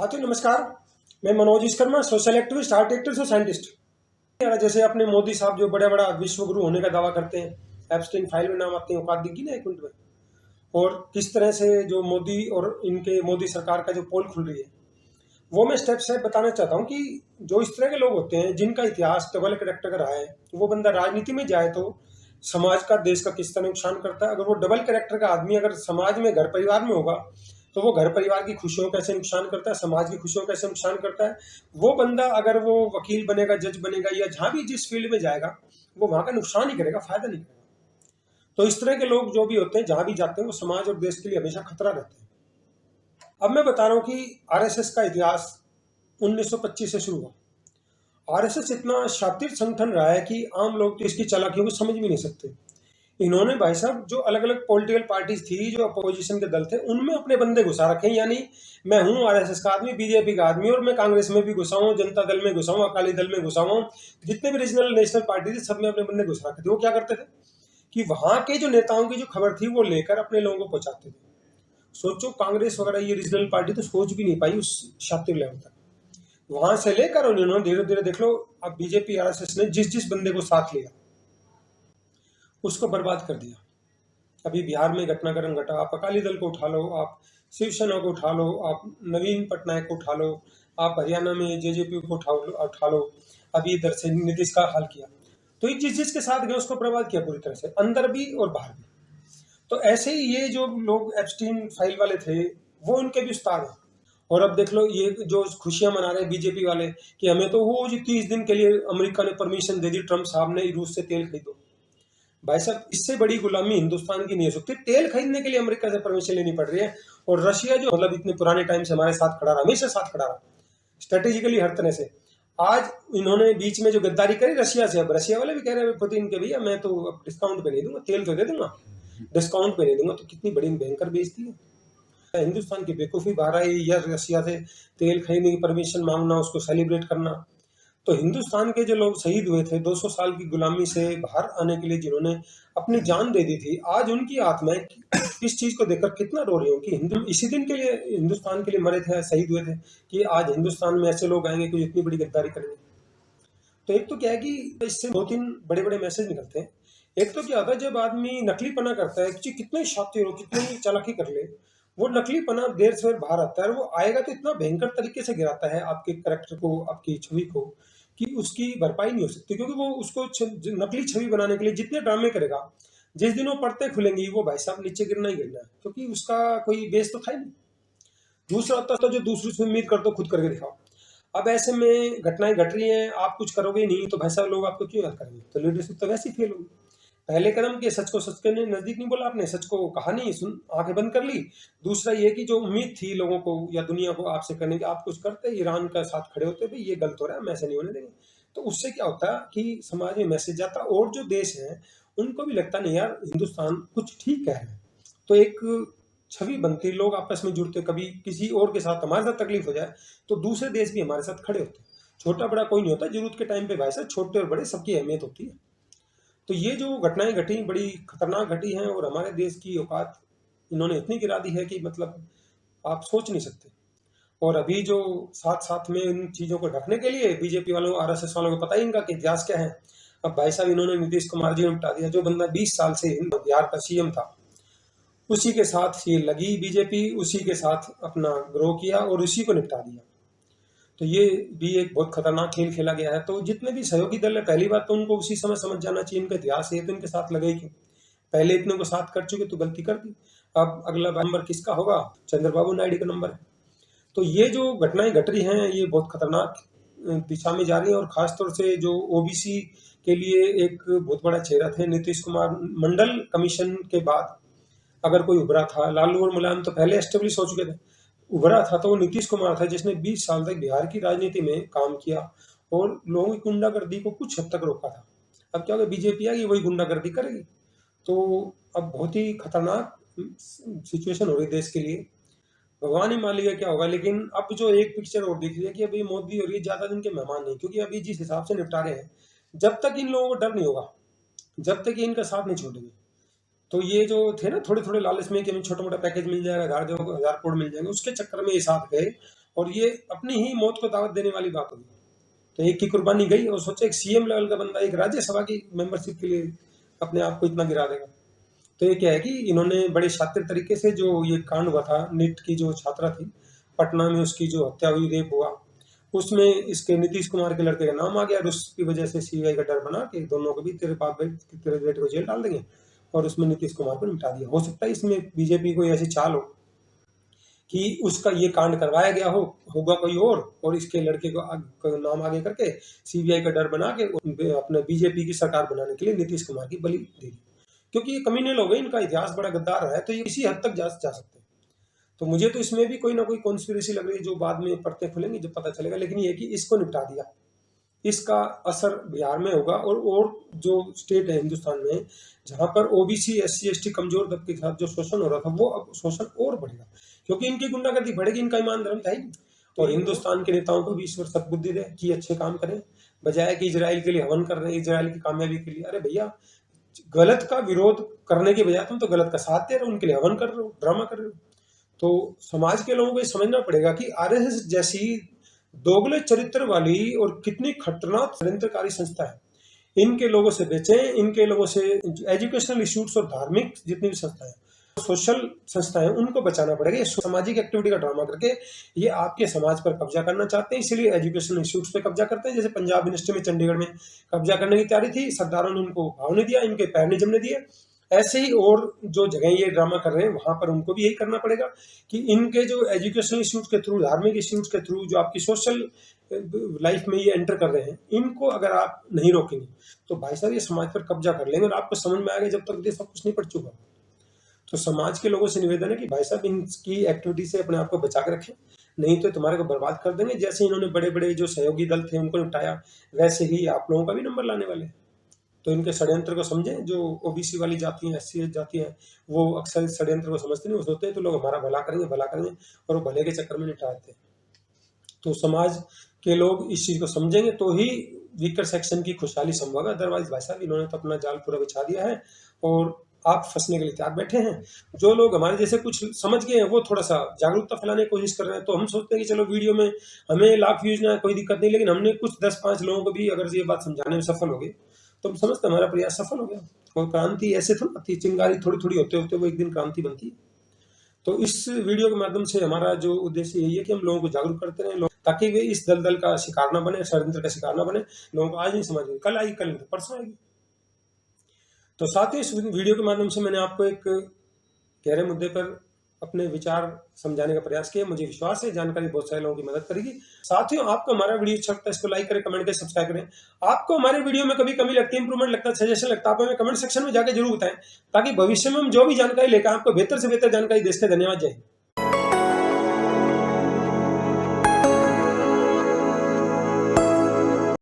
साथियों नमस्कार। मैं Manoj Vishwakarma, social activist, art activist और साइंटिस्ट। जैसे अपने मोदी साहब जो बड़े बड़ा विश्व गुरु होने का दावा करते हैं, एप्स्टीन फाइल में नाम आते हैं, औकात दिखी ना एक मिनट में। और किस तरह से जो मोदी और इनके मोदी सरकार का जो पोल खुल रही है, वो मैं स्टेप स्टेप बताना चाहता हूँ कि जो इस तरह के लोग होते हैं जिनका इतिहास डबल कैरेक्टर का रहा है, वो बंदा राजनीति में जाए तो समाज का, देश का किस तरह नुकसान करता है। अगर वो डबल कैरेक्टर का आदमी अगर समाज में, घर परिवार में होगा, तो वो घर परिवार की खुशियों कैसे नुकसान करता है, समाज की खुशियों कैसे नुकसान करता है। वो बंदा अगर वो वकील बनेगा, जज बनेगा, या जहां भी जिस फील्ड में जाएगा, वो वहां का नुकसान ही करेगा, फायदा नहीं करेगा। तो इस तरह के लोग जो भी होते हैं, जहां भी जाते हैं, वो समाज और देश के लिए हमेशा खतरा रहते हैं। अब मैं बता रहा हूं कि आरएसएस का इतिहास 1925 से शुरू हुआ। आरएसएस इतना शातिर संगठन रहा है कि आम लोग तो इसकी चालाकियों को समझ भी नहीं सकते। इन्होंने भाई साहब जो अलग अलग पॉलिटिकल पार्टीज थी, जो अपोजिशन के दल थे, उनमें अपने बंदे घुसा रखे हैं। यानी मैं हूं आरएसएस का आदमी, बीजेपी का आदमी, और मैं कांग्रेस में भी घुसा हूं, जनता दल में घुसा हूं, अकाली दल में घुसा हूं, जितने भी रीजनल नेशनल पार्टी थी, सब में अपने बंदे घुसा रखे थे। वो क्या करते थे कि वहां के जो नेताओं की जो खबर थी, वो लेकर अपने लोगों को पहुंचाते थे। सोचो, कांग्रेस वगैरह ये रीजनल पार्टी तो सोच भी नहीं पाई उस शातिर लेवल तक। वहां से लेकर उन्होंने धीरे धीरे, देख लो, अब बीजेपी आरएसएस ने जिस जिस बंदे को साथ लिया उसको बर्बाद कर दिया। अभी बिहार में घटनाक्रम घटा, आप अकाली दल को उठा लो, आप शिवसेना को उठा लो, आप नवीन पटनायक को उठा लो, आप हरियाणा में जेजेपी को उठा लो, अभी इधर से नीतीश का हाल किया। तो ये जिस जिसके साथ गए उसको बर्बाद किया पूरी तरह से, अंदर भी और बाहर भी। तो ऐसे ही ये जो लोग एप्स्टीन फाइल वाले थे, वो उनके भी उस्ताद हैं। और अब देख लो, ये जो खुशियां मना रहे हैं बीजेपी वाले कि हमें तो वो जो 30 दिन के लिए अमेरिका ने परमिशन दे दी, ट्रंप साहब ने, रूस से तेल खरीदो। भाई साहब, इससे बड़ी गुलामी हिंदुस्तान की नहीं हो सकती। तेल खरीदने के लिए अमेरिका से परमिशन लेनी पड़ रही है। और रशिया जो मतलब इतने पुराने टाइम से हमारे साथ खड़ा रहा, हमेशा साथ खड़ा रहा, स्ट्रेटेजिकली हर तरह से। आज इन्होंने बीच में जो गद्दारी करी रशिया से, अब रशिया वाले भी कह रहे हैं पुतिन के, भैया मैं तो अब डिस्काउंट पे नहीं दूंगा, तेल तो दे दूंगा, डिस्काउंट पे नहीं दूंगा। तो कितनी बड़ी भयंकर बेइज्जती है। हिंदुस्तान की बेवकूफी बाहर आई, या रशिया से तेल खरीदने की परमिशन मांगना, उसको सेलिब्रेट करना। तो हिंदुस्तान के जो लोग शहीद हुए थे 200 साल की गुलामी से बाहर आने के लिए, जिन्होंने अपनी जान दे दी थी, आज उनकी आत्माएं इस चीज को देखकर कितना रो रही हो कि हिंदू इसी दिन के लिए, हिंदुस्तान के लिए मरे थे, शहीद हुए थे, कि आज हिंदुस्तान में ऐसे लोग आएंगे कि इतनी बड़ी गद्दारी करेंगे। तो एक तो क्या है कि इससे दो तीन बड़े बड़े मैसेज निकलते हैं। एक तो क्या होता है, जब आदमी नकलीपना करता है, कितने शातिर हो, कितनी चालाकी कर ले, वो नकलीपना देर से देर बाहर आता है। और वो आएगा तो इतना भयंकर तरीके से गिराता है आपके करेक्टर को, आपकी छवि को, कि उसकी भरपाई नहीं हो सकती। क्योंकि वो उसको नकली छवि बनाने के लिए जितने ड्रामे करेगा, जिस दिन वो पड़ते खुलेंगी, वो भाई साहब नीचे गिरना ही गिरना है, क्योंकि उसका कोई बेस तो था ही नहीं। दूसरा होता तो जो दूसरों से उम्मीद कर दो, खुद करके दिखाओ। अब ऐसे में घटनाएं घट रही हैं, आप कुछ करोगे नहीं, तो भाई साहब लोग आपको क्यों याद करेंगे। तो लीडरशिप तो वैसे ही फेल होगी। पहले कदम के सच को सच के नजदीक नहीं बोला आपने, सच को कहा नहीं, सुन आंखें बंद कर ली। दूसरा ये कि जो उम्मीद थी लोगों को या दुनिया को आपसे करने की, आप कुछ करते, ईरान का साथ खड़े होते, भाई ये गलत हो रहा है, हम ऐसे नहीं होने देंगे। तो उससे क्या होता है कि समाज में मैसेज जाता, और जो देश है उनको भी लगता नहीं यार हिंदुस्तान कुछ ठीक कह रहे हैं। तो एक छवि बनती, लोग आपस में जुड़ते, कभी किसी और के साथ हमारे साथ तकलीफ हो जाए तो दूसरे देश भी हमारे साथ खड़े होते। छोटा बड़ा कोई नहीं होता, जरूरत के टाइम पे भाई साहब छोटे और बड़े सबकी अहमियत होती है। तो ये जो घटनाएं घटी, बड़ी खतरनाक घटी हैं, और हमारे देश की औकात इन्होंने इतनी गिरा दी है कि मतलब आप सोच नहीं सकते। और अभी जो साथ साथ में इन चीजों को ढकने के लिए बीजेपी वालों, आरएसएस वालों को पता ही इनका कि इतिहास क्या है। अब भाई साहब इन्होंने नीतीश कुमार जी ने निपटा दिया, जो बंदा 20 साल से बिहार का सीएम था, उसी के साथ ये लगी बीजेपी, उसी के साथ अपना ग्रो किया और उसी को निपटा दिया। तो ये भी एक बहुत खतरनाक खेल खेला गया है। तो जितने भी सहयोगी दल है, पहली बात तो उनको उसी समय समझ जाना चाहिए, इनका इतिहास है तो इनके साथ लगे क्यों। पहले इतने को साथ कर चुके तो गलती कर दी। अब अगला नंबर किसका होगा, चंद्रबाबू नायडू का नंबर है। तो ये जो घटनाएं घट रही हैं, ये बहुत खतरनाक दिशा में जा रही है। और खासतौर से जो ओबीसी के लिए एक बहुत बड़ा चेहरा थे नीतीश कुमार, मंडल कमीशन के बाद अगर कोई उभरा था, लालू और मुलायम तो पहले एस्टेब्लिश हो चुके थे, उभरा था तो वो नीतीश कुमार था, जिसने 20 साल तक बिहार की राजनीति में काम किया और लोगों की गुंडागर्दी को कुछ हद तक रोका था। अब क्या होगा, बीजेपी आएगी वही गुंडागर्दी करेगी। तो अब बहुत ही खतरनाक सिचुएशन हो रही देश के लिए। भगवान ही मान लिया क्या होगा। लेकिन अब जो एक पिक्चर और दिख रही है कि अभी मोदी और ये ज्यादा दिन के मेहमान नहीं, क्योंकि अभी जिस हिसाब से निपटा रहे हैं, जब तक इन लोगों को डर नहीं होगा, जब तक ये इनका साथ नहीं छोड़ेंगे। तो ये जो थे ना थोड़े थोड़े लालच में कि हमें छोटा मोटा पैकेज मिल जाएगा, 1000 करोड़ मिल जाएंगे, उसके चक्कर में ये साथ गए और ये अपनी ही मौत को दावत देने वाली बात होगी। तो एक की कुर्बानी गई और सोचा एक सीएम लेवल का बंदा एक राज्यसभा की मेंबरशिप के लिए अपने आप को इतना गिरा देगा। तो ये क्या है कि इन्होंने बड़े शातिर तरीके से जो ये कांड हुआ था, नीट की जो छात्रा थी पटना में, उसकी जो हत्या हुई, रेप हुआ, उसमें इसके नीतीश कुमार के लड़के का नाम आ गया और उसकी वजह से सीबीआई का डर बना कि दोनों को भी तेरे तेरे बेटे को जेल डाल देंगे, और उसमें नीतीश कुमार को निपटा दिया। हो सकता है इसमें बीजेपी को ऐसी चाल हो कि उसका ये कांड करवाया गया होगा कोई और इसके लड़के को नाम आगे करके सीबीआई का डर बना के अपने बीजेपी की सरकार बनाने के लिए नीतीश कुमार की बलि दे दी। क्योंकि ये कमीने लोग हैं, इनका इतिहास बड़ा गद्दार रहा है, तो ये इसी हद तक जा सकते हैं। तो मुझे तो इसमें भी कोई ना कोई कॉन्स्पिरेसी लग रही है, जो बाद में परतें खुलेंगी जब पता चलेगा। लेकिन ये कि इसको निपटा दिया, इसका असर बिहार में होगा और जो स्टेट है हिंदुस्तान में जहां पर ओबीसी एससी एसटी कमजोर तबके के साथ जो शोषण हो रहा था, वो अब शोषण और बढ़ेगा, क्योंकि इनकी गुंडागर्दी बढ़ेगी, इनका ईमान धर्म था ही। तो हिंदुस्तान के नेताओं को भी ईश्वर सद्बुद्धि दे कि अच्छे काम करें, बजाय कि इजराइल के लिए हवन कर रहे हैं, इजराइल की कामयाबी के लिए। अरे भैया, गलत का विरोध करने के बजाय तुम तो गलत का साथ दे रहे हो, उनके लिए हवन कर रहे हो, ड्रामा कर रहे हो। तो समाज के लोगों को ये समझना पड़ेगा कि आरएसएस जैसी दोगले चरित्र वाली और कितनी खतरनाक षड्यंत्रकारी संस्था है, इनके लोगों से बचें। इनके लोगों से एजुकेशनल इंस्टीट्यूट्स और धार्मिक जितनी भी संस्थाएं, सोशल संस्थाएं, उनको बचाना पड़ेगा। ये सामाजिक एक्टिविटी का ड्रामा करके ये आपके समाज पर कब्जा करना चाहते हैं, इसीलिए एजुकेशनल इंस्टीट्यूट्स पे कब्जा करते हैं। जैसे पंजाब यूनिवर्सिटी में चंडीगढ़ में कब्जा करने की तैयारी थी, सरदारों ने उनको भाव नहीं दिया, इनके पैर नहीं जमने दिए। ऐसे ही और जो जगह ये ड्रामा कर रहे हैं, वहां पर उनको भी यही करना पड़ेगा कि इनके जो एजुकेशनल इंस्टीट्यूट के थ्रू, धार्मिक इंस्टीट्यूट के थ्रू, जो आपकी सोशल लाइफ में ये एंटर कर रहे हैं, इनको अगर आप नहीं रोकेंगे तो भाई साहब ये समाज पर कब्जा कर लेंगे। और आपको समझ में आएगा जब तक ये सब कुछ नहीं पड़ चुका। तो समाज के लोगों से निवेदन है कि भाई साहब इनकी एक्टिविटी से अपने आप को बचा के रखें, नहीं तो तुम्हारे को बर्बाद कर देंगे। जैसे इन्होंने बड़े बड़े जो सहयोगी दल थे उनको निपटाया, वैसे ही आप लोगों का भी नंबर लाने वाले हैं। तो इनके षड्यंत्र को समझें। जो ओबीसी वाली जाति हैं, एससी जाति हैं, वो अक्सर इस षड्यंत्र को समझते नहीं, वो सोचते हैं तो लोग हमारा भला करेंगे और वो भले के चक्कर में निपटाते हैं। तो समाज के लोग इस चीज को समझेंगे तो ही वीकर सेक्शन की खुशहाली संभव है। अदरवाइज भाई साहब इन्होंने तो अपना जाल पूरा बिछा दिया है और आप फंसने के लिए तैयार बैठे हैं। जो लोग हमारे जैसे कुछ समझ गए हैं वो थोड़ा सा जागरूकता फैलाने की कोशिश कर रहे हैं। तो हम सोचते हैं कि चलो वीडियो में हमें लाख व्यूज ना, कोई दिक्कत नहीं, लेकिन हमने कुछ 10-5 लोगों को भी अगर ये बात समझाने में सफल हो गए तो हम समझते हमारा प्रयास सफल हो गया। और क्रांति ऐसे तो आती, चिंगारी थोड़ी थोड़ी होते होते वो एक दिन क्रांति बनती है। तो इस वीडियो के माध्यम से हमारा जो उद्देश्य यही है कि हम लोगों को जागरूक करते रहें, ताकि वे इस दलदल का शिकार ना बने, षड्यंत्र का शिकार ना बने। लोगों को आज नहीं समझ में, कल आएगी, कल नहीं तो परसों आएगी। तो साथ ही इस वीडियो के माध्यम से मैंने आपको एक गहरे मुद्दे पर अपने विचार समझाने का प्रयास किया। मुझे विश्वास है जानकारी बहुत सारे लोगों की मदद करेगी। साथियों, आपको हमारा वीडियो अच्छा लगता है, इसको लाइक करें, कमेंट करें, सब्सक्राइब करें। आपको हमारे वीडियो में कभी कमी लगती है, इंप्रूवमेंट लगता है, सजेशन लगता है, आप हमें कमेंट सेक्शन में जाकर जरूर बताएं, ताकि भविष्य में हम जो भी जानकारी लेकर आपको बेहतर से बेहतर जानकारी दे सकें। धन्यवाद, जय हिंद।